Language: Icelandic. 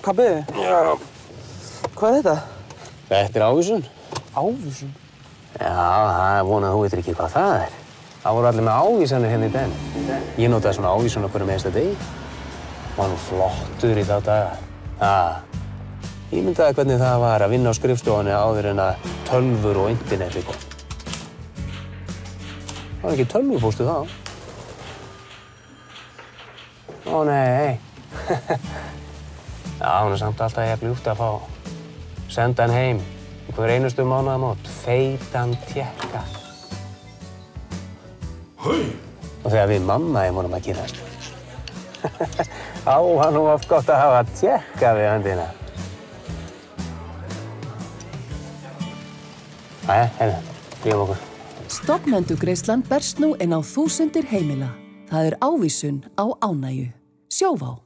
Pabbi? Já. Hvað er þetta? Þetta ávísun. Ávísun? Já, það er vonað að þú veitir ekki hvað það er. Það voru allir með ávísanir hérna í daginn. Ég notaði svona ávísun á hverjum einasta degi. Var nú flottur í þá daga. Ég myndaði hvernig það var að vinna á skrifstofunni áður en að tölvur og interneti kom. Það var ekki tölvupóstu þá. Ó nei. Já, hún er samt alltaf jafn ljúft að fá senda hann heim hver einustu mánaðamót, feitan tékka. Og þegar við mamma vorum að kynnast. Á, hann var oft gott að hafa tékka við höndina. Æja, hérna, drífum okkur. Stofnendugreiðslan berst nú inn á þúsundir heimila. Það er ávísun á ánægju. Sjóvá.